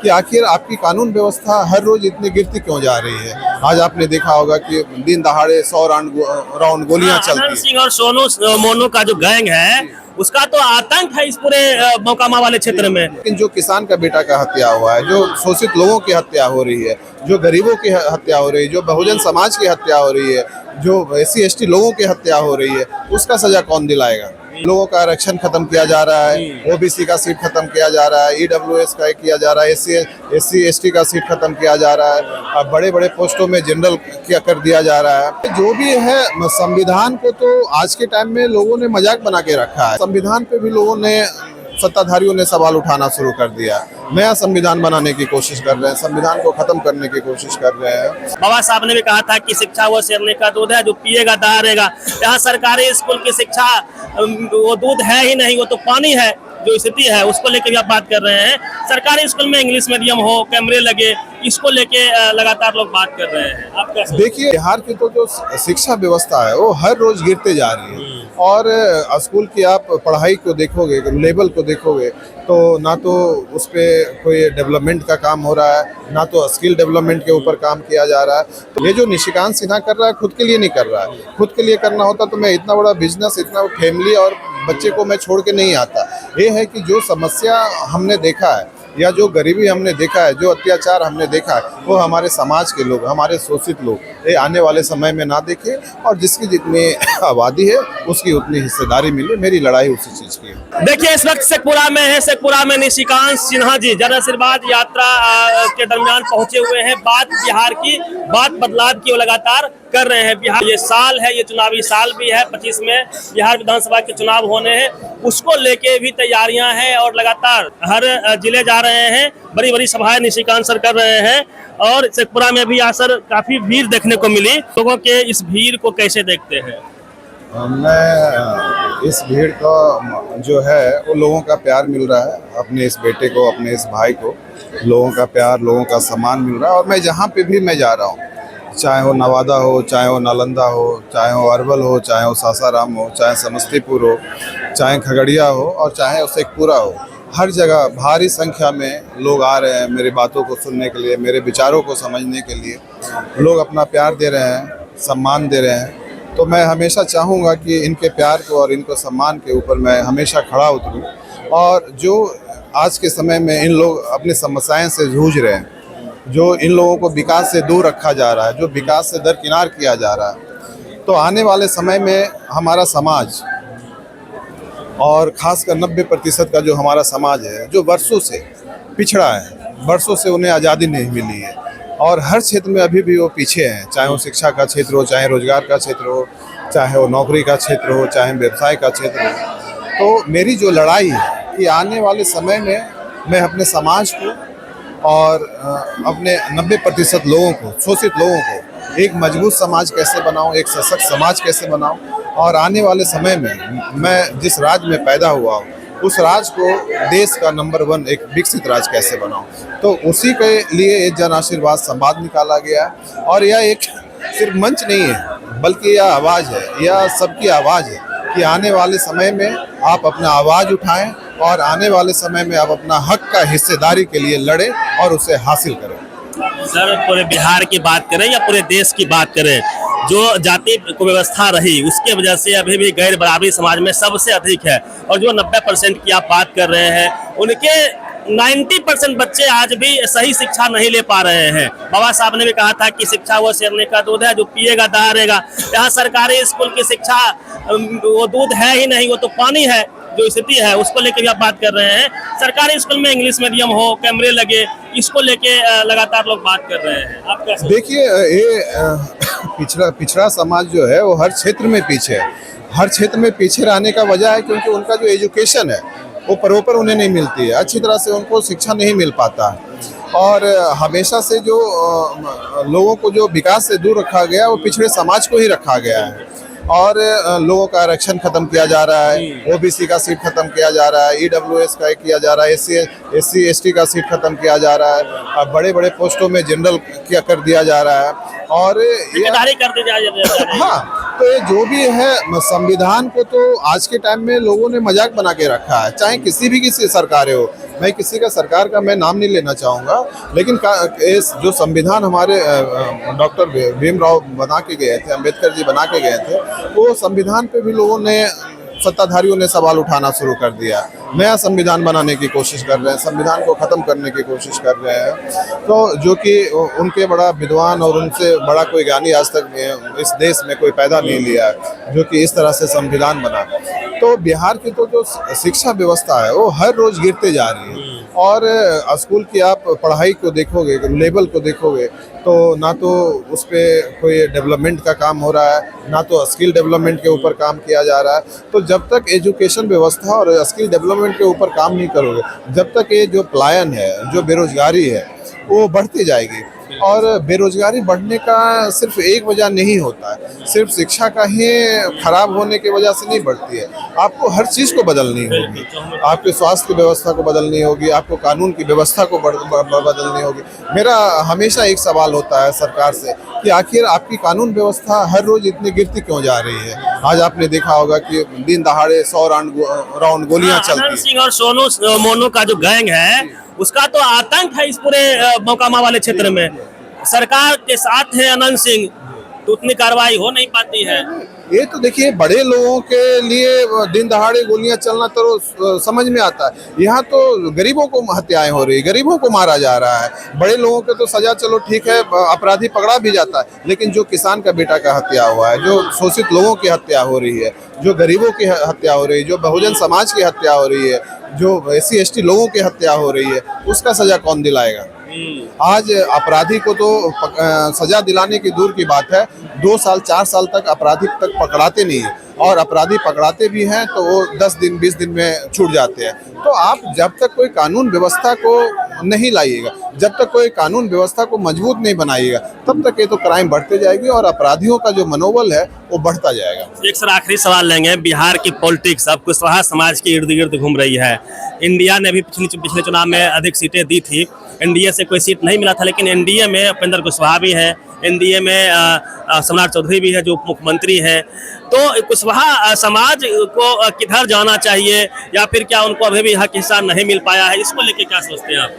कि आखिर आपकी कानून व्यवस्था हर रोज इतनी गिरती क्यों जा रही है। आज आपने देखा होगा कि दिन दहाड़े 100 राउंड गोलियां चलती आनंद हैं। सिंह और सोनू मोनू का जो गैंग है उसका तो आतंक है इस पूरे मोकामा वाले क्षेत्र में। लेकिन जो किसान का बेटा का हत्या हुआ है, जो शोषित लोगों की हत्या हो रही है, जो गरीबों की हत्या हो रही है, जो बहुजन समाज की हत्या हो रही है, जो SC ST लोगों की हत्या हो रही है, उसका सजा कौन दिलाएगा। लोगों का आरक्षण खत्म किया जा रहा है, OBC का सीट खत्म किया जा रहा है, EWS का किया जा रहा है, SC ST का सीट खत्म किया जा रहा है, बड़े बड़े पोस्टों में जनरल क्या कर दिया जा रहा है। जो भी है, संविधान को तो आज के टाइम में लोगों ने मजाक बना के रखा है। संविधान पे भी लोगों ने, सत्ताधारियों ने सवाल उठाना शुरू कर दिया। नया संविधान बनाने की कोशिश कर रहे हैं, संविधान को खत्म करने की कोशिश कर रहे हैं। बाबा साहब ने भी कहा था कि शिक्षा वो शेरने का दूध है, जो पिएगा दहाड़ेगा। यहाँ सरकारी स्कूल की शिक्षा वो दूध है ही नहीं, वो तो पानी है। जो स्थिति है उसको लेकर भी आप बात कर रहे हैं। सरकारी स्कूल में इंग्लिश मीडियम हो, कैमरे लगे, इसको लेके लगातार लोग बात कर रहे हैं। आप कैसे देखिए, बिहार की तो जो शिक्षा व्यवस्था है वो हर रोज गिरते जा रही है। और स्कूल की आप पढ़ाई को देखोगे, लेवल को देखोगे, तो ना तो उस पर कोई डेवलपमेंट का काम हो रहा है, ना तो स्किल डेवलपमेंट के ऊपर काम किया जा रहा है। तो ये जो निशिकांत सिन्हा कर रहा है, खुद के लिए नहीं कर रहा है। खुद के लिए करना होता तो मैं इतना बड़ा बिजनेस, इतना फैमिली और बच्चे को मैं छोड़ के नहीं आता। ये है कि जो समस्या हमने देखा है, या जो गरीबी हमने देखा है, जो अत्याचार हमने देखा है, वो हमारे समाज के लोग, हमारे शोषित लोग ये आने वाले समय में ना देखें, और जिसकी जितनी आबादी है उसकी उतनी हिस्सेदारी मिले। मेरी लड़ाई उसी चीज की है। देखिए, इस वक्त शेखपुरा में है। शेखपुरा में निशिकांत सिन्हा जी जन आशीर्वाद यात्रा के दरमियान पहुंचे हुए हैं। बात बिहार की, बात बदलाव की वो लगातार कर रहे हैं। बिहार ये साल है, ये चुनावी साल भी है। 25 में बिहार विधानसभा के चुनाव होने हैं, उसको लेके भी तैयारियां हैं और लगातार हर जिले जा रहे हैं। बड़ी बड़ी सभाएं निशिकांत सर कर रहे हैं और शेखपुरा में भी आज सर काफी भीड़ देखने को मिली। लोगों के इस भीड़ को कैसे देखते हैं? मैं इस भीड़ का जो है वो लोगों का प्यार मिल रहा है, अपने इस बेटे को, अपने इस भाई को लोगों का प्यार, लोगों का सम्मान मिल रहा है। और मैं जहाँ पे भी मैं जा रहा हूँ, चाहे वो नवादा हो, चाहे वो नालंदा हो, चाहे वो अरवल हो, चाहे वो सासाराम हो, चाहे समस्तीपुर हो, चाहे खगड़िया हो, और चाहे शेखपुरा हो, हर जगह भारी संख्या में लोग आ रहे हैं मेरी बातों को सुनने के लिए, मेरे विचारों को समझने के लिए। लोग अपना प्यार दे रहे हैं, सम्मान दे रहे हैं। तो मैं हमेशा चाहूँगा कि इनके प्यार को और इनको सम्मान के ऊपर मैं हमेशा खड़ा उतरूँ। और जो आज के समय में इन लोग अपनी समस्याएं से जूझ रहे हैं, जो इन लोगों को विकास से दूर रखा जा रहा है, जो विकास से दरकिनार किया जा रहा है, तो आने वाले समय में हमारा समाज, और खासकर 90% का जो हमारा समाज है, जो वर्षों से पिछड़ा है, वर्षों से उन्हें आज़ादी नहीं मिली है, और हर क्षेत्र में अभी भी वो पीछे हैं। चाहे वो शिक्षा का क्षेत्र हो, चाहे रोजगार का क्षेत्र हो, चाहे वो नौकरी का क्षेत्र हो, चाहे व्यवसाय का क्षेत्र हो। तो मेरी जो लड़ाई है कि आने वाले समय में मैं अपने समाज को और अपने 90% लोगों को, शोषित लोगों को एक मजबूत समाज कैसे बनाऊं, एक सशक्त समाज कैसे बनाऊं, और आने वाले समय में मैं जिस राज्य में पैदा हुआ हूं उस राज्य को देश का नंबर 1 एक विकसित राज्य कैसे बनाऊं। तो उसी के लिए ये जन आशीर्वाद संवाद निकाला गया है। और यह एक सिर्फ मंच नहीं है, बल्कि यह आवाज़ है, यह सबकी आवाज़ है कि आने वाले समय में आप अपना आवाज़ उठाएं, और आने वाले समय में आप अपना हक का हिस्सेदारी के लिए लड़ें और उसे हासिल करें। सर, पूरे बिहार की बात करें या पूरे देश की बात करें, जो जाति को व्यवस्था रही उसके वजह से अभी भी गैर बराबरी समाज में सबसे अधिक है। और जो 90% की आप बात कर रहे हैं, उनके 90% बच्चे आज भी सही शिक्षा नहीं ले पा रहे हैं। बाबा साहब ने भी कहा था कि शिक्षा वो शेरने का दूध है, जो पिएगा दहाड़ेगा। यहाँ सरकारी स्कूल की शिक्षा वो दूध है ही नहीं, वो तो पानी है। जो स्थिति है उसको लेकर भी आप बात कर रहे हैं। सरकारी स्कूल में इंग्लिश मीडियम हो, कैमरे लगे, इसको लेके लगातार लोग बात कर रहे हैं। आप कैसे? देखिए, ये पिछड़ा समाज जो है वो हर क्षेत्र में पीछे है। हर क्षेत्र में पीछे रहने का वजह है क्योंकि उनका जो एजुकेशन है वो प्रॉपर उन्हें नहीं मिलती है, अच्छी तरह से उनको शिक्षा नहीं मिल पाता है। और हमेशा से जो लोगों को जो विकास से दूर रखा गया, वो पिछड़े समाज को ही रखा गया है। और लोगों का आरक्षण खत्म किया जा रहा है, OBC का सीट खत्म किया जा रहा है, EWS का किया जा रहा है, SC ST का सीट खत्म किया जा रहा है, बड़े बड़े पोस्टों में जनरल क्या कर दिया जा रहा है। और ये कर दी जा रही है। हाँ, तो ये जो भी है, संविधान को तो आज के टाइम में लोगों ने मजाक बना के रखा है, चाहे किसी भी सरकारें हो। मैं किसी का सरकार का मैं नाम नहीं लेना चाहूँगा, लेकिन इस जो संविधान हमारे डॉक्टर भीमराव बना के गए थे, अंबेडकर जी बना के गए थे, वो संविधान पे भी लोगों ने, सत्ताधारियों ने सवाल उठाना शुरू कर दिया। नया संविधान बनाने की कोशिश कर रहे हैं, संविधान को ख़त्म करने की कोशिश कर रहे हैं। तो जो कि उनके बड़ा विद्वान और उनसे बड़ा कोई ज्ञानी आज तक इस देश में कोई पैदा नहीं लिया है, जो कि इस तरह से संविधान बना। तो बिहार की तो जो शिक्षा व्यवस्था है वो हर रोज़ गिरते जा रही है। और स्कूल की आप पढ़ाई को देखोगे, लेवल को देखोगे, तो ना तो उस पर कोई डेवलपमेंट का काम हो रहा है, ना तो स्किल डेवलपमेंट के ऊपर काम किया जा रहा है। तो जब तक एजुकेशन व्यवस्था और स्किल डेवलपमेंट के ऊपर काम नहीं करोगे, जब तक ये जो पलायन है, जो बेरोजगारी है, वो बढ़ती जाएगी। और बेरोजगारी बढ़ने का सिर्फ एक वजह नहीं होता है, सिर्फ शिक्षा का ही खराब होने की वजह से नहीं बढ़ती है। आपको हर चीज़ को बदलनी होगी, आपके स्वास्थ्य की व्यवस्था को बदलनी होगी, आपको कानून की व्यवस्था को बदलनी होगी। मेरा हमेशा एक सवाल होता है सरकार से कि आखिर आपकी कानून व्यवस्था हर रोज़ इतनी गिरती क्यों जा रही है। आज आपने देखा होगा कि दिन दहाड़े 100 राउंड गोलियां चलती हैं। सिंह और सोनू मोनू का जो गैंग है उसका तो आतंक है इस पूरे मोकामा वाले क्षेत्र में। सरकार के साथ है अनंत सिंह, तो उतनी कार्रवाई हो नहीं पाती है। ये तो देखिए, बड़े लोगों के लिए दिन दहाड़े गोलियां चलना तो समझ में आता है। यहाँ तो गरीबों को हत्याएं हो रही, गरीबों को मारा जा रहा है। बड़े लोगों के तो सजा चलो ठीक है, अपराधी पकड़ा भी जाता है, लेकिन जो किसान का बेटा का हत्या हुआ है, जो शोषित लोगों की हत्या हो रही है, जो गरीबों की हत्या हो रही है, जो बहुजन समाज की हत्या हो रही है, जो SC ST लोगों की हत्या हो रही है, उसका सजा कौन दिलाएगा। आज अपराधी को तो सजा दिलाने की दूर की बात है, 2 साल 4 साल तक अपराधी तक पकड़ाते नहीं है, और अपराधी पकड़ाते भी हैं तो वो 10 दिन 20 दिन में छूट जाते हैं। तो आप जब तक कोई कानून व्यवस्था को नहीं लाइएगा, जब तक कोई कानून व्यवस्था को मजबूत नहीं बनाइएगा, तब तक ये तो क्राइम बढ़ते जाएगी और अपराधियों का जो मनोबल है वो बढ़ता जाएगा। एक सर आखिरी सवाल लेंगे। बिहार की पॉलिटिक्स अब कुशवाहा समाज के इर्द गिर्द घूम रही है। इंडिया ने भी पिछले चुनाव में अधिक सीटें दी थी, एनडीए से कोई सीट नहीं मिला था, लेकिन एनडीए में उपेंद्र कुशवाहा भी है, एनडीए में सम्राट चौधरी भी है जो उप मुख्यमंत्री हैं। तो कुशवाहा समाज को किधर जाना चाहिए, या फिर क्या उनको अभी भी हक हिस्सा नहीं मिल पाया है, इसको लेके क्या सोचते हैं आप?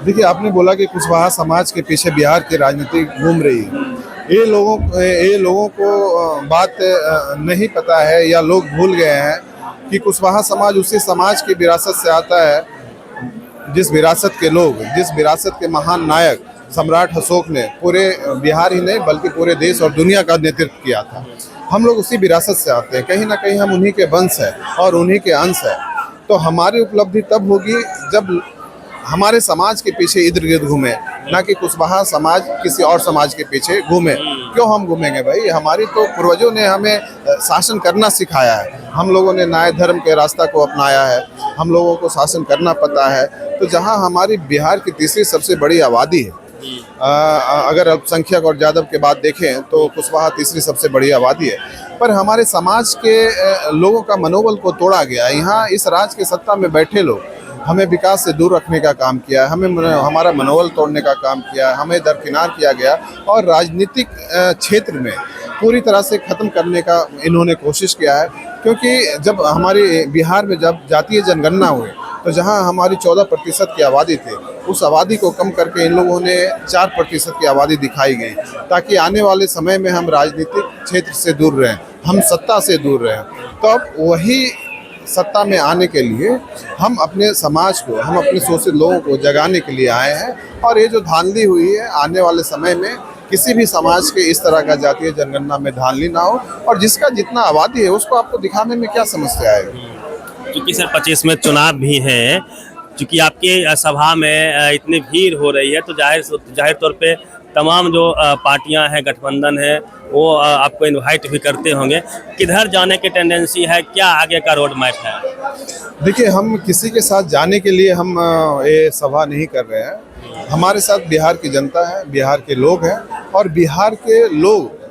देखिए, आपने बोला कि कुशवाहा समाज के पीछे बिहार की राजनीति घूम रही है। ये लोगों को बात नहीं पता है, या लोग भूल गए हैं कि कुशवाहा समाज उसी समाज की विरासत से आता है, जिस विरासत के महान नायक सम्राट अशोक ने पूरे बिहार ही नहीं बल्कि पूरे देश और दुनिया का नेतृत्व किया था। हम लोग उसी विरासत से आते हैं, कहीं ना कहीं हम उन्हीं के वंश हैं और उन्हीं के अंश हैं। तो हमारी उपलब्धि तब होगी जब हमारे समाज के पीछे इर्द गिर्द घूमे, ना कि कुशवाहा समाज किसी और समाज के पीछे घूमे। क्यों हम घूमेंगे भाई? हमारी तो पूर्वजों ने हमें शासन करना सिखाया है, हम लोगों ने न्याय धर्म के रास्ता को अपनाया है, हम लोगों को शासन करना पता है। तो जहाँ हमारी बिहार की तीसरी सबसे बड़ी आबादी है, अगर अल्पसंख्यक और यादव के बाद देखें तो कुशवाहा तीसरी सबसे बड़ी आबादी है, पर हमारे समाज के लोगों का मनोबल को तोड़ा गया। यहाँ इस राज के सत्ता में बैठे लोग हमें विकास से दूर रखने का काम किया, हमारा मनोबल तोड़ने का काम किया, हमें दरकिनार किया गया और राजनीतिक क्षेत्र में पूरी तरह से ख़त्म करने का इन्होंने कोशिश किया है। क्योंकि जब हमारे बिहार में जब जातीय जनगणना हुई तो जहां हमारी 14% की आबादी थी, उस आबादी को कम करके इन लोगों ने 4% की आबादी दिखाई गई, ताकि आने वाले समय में हम राजनीतिक क्षेत्र से दूर रहें, हम सत्ता से दूर रहें। तो अब वही सत्ता में आने के लिए हम अपने समाज को, हम अपने शोषित लोगों को जगाने के लिए आए हैं। और ये जो धांधली हुई है, आने वाले समय में किसी भी समाज के इस तरह का जातीय जनगणना में धांधली ना हो, और जिसका जितना आबादी है उसको आपको दिखाने में क्या समस्या है। क्योंकि सर 25 में चुनाव भी है, क्योंकि आपके सभा में इतनी भीड़ हो रही है, तो जाहिर तौर पे तमाम जो पार्टियां हैं, गठबंधन है, वो आपको इनवाइट भी करते होंगे। किधर जाने की टेंडेंसी है, क्या आगे का रोड मैप है? देखिए, हम किसी के साथ जाने के लिए हम ये सभा नहीं कर रहे हैं। हमारे साथ बिहार की जनता है, बिहार के लोग हैं, और बिहार के लोग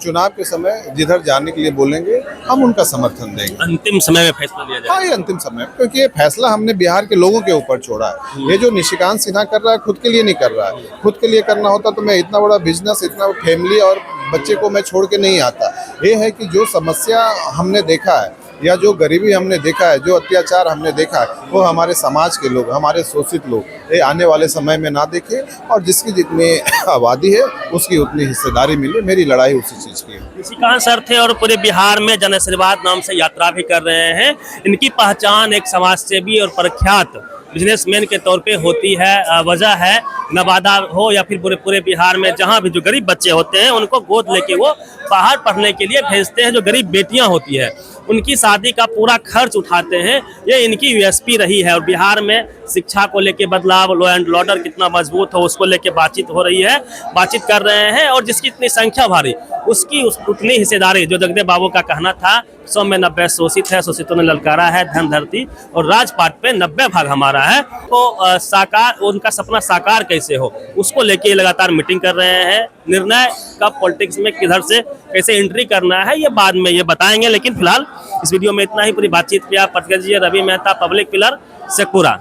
चुनाव के समय जिधर जाने के लिए बोलेंगे हम उनका समर्थन देंगे। अंतिम समय में फैसला लिया जाएगा। हाँ, ये अंतिम समय, क्योंकि ये फैसला हमने बिहार के लोगों के ऊपर छोड़ा है। ये जो निशिकांत सिन्हा कर रहा है, खुद के लिए नहीं कर रहा है। खुद के लिए करना होता तो मैं इतना बड़ा बिजनेस, इतना फैमिली और बच्चे को मैं छोड़ के नहीं आता। ये है कि जो समस्या हमने देखा है या जो गरीबी हमने देखा है, जो अत्याचार हमने देखा है, वो हमारे समाज के लोग, हमारे शोषित लोग ये आने वाले समय में ना देखें और जिसकी जितनी आबादी है उसकी उतनी हिस्सेदारी मिले। मेरी लड़ाई उसी चीज़ की है। निशिकांत सर थे और पूरे बिहार में जन आशीर्वाद नाम से यात्रा भी कर रहे हैं। इनकी पहचान एक समाज सेवी और प्रख्यात बिजनेसमैन के तौर पे होती है। वजह है नवादा हो या फिर पूरे पूरे बिहार में जहाँ भी जो गरीब बच्चे होते हैं उनको गोद लेके वो बाहर पढ़ने के लिए भेजते हैं। जो गरीब बेटियां होती है उनकी शादी का पूरा खर्च उठाते हैं। ये इनकी यूएसपी रही है। और बिहार में शिक्षा को लेके बदलाव, लॉ एंड ऑर्डर कितना मजबूत हो उसको लेके बातचीत हो रही है, बातचीत कर रहे हैं। और जिसकी इतनी संख्या भारी उसकी उतनी हिस्सेदारी, जो जगदेव बाबू का कहना था 100 में 90 शोषित है, शोषितों ने ललकारा है, धन धरती और राजपाट पे 90 भाग हमारा है। तो साकार उनका सपना साकार कैसे हो उसको लेके लगातार मीटिंग कर रहे हैं। निर्णय कब पॉलिटिक्स में किधर से कैसे एंट्री करना है ये बाद में ये बताएंगे। लेकिन फिलहाल इस वीडियो में इतना ही। पूरी बातचीत किया प्रतिनिधि रवि मेहता, पब्लिक पिलर, शेखपुरा।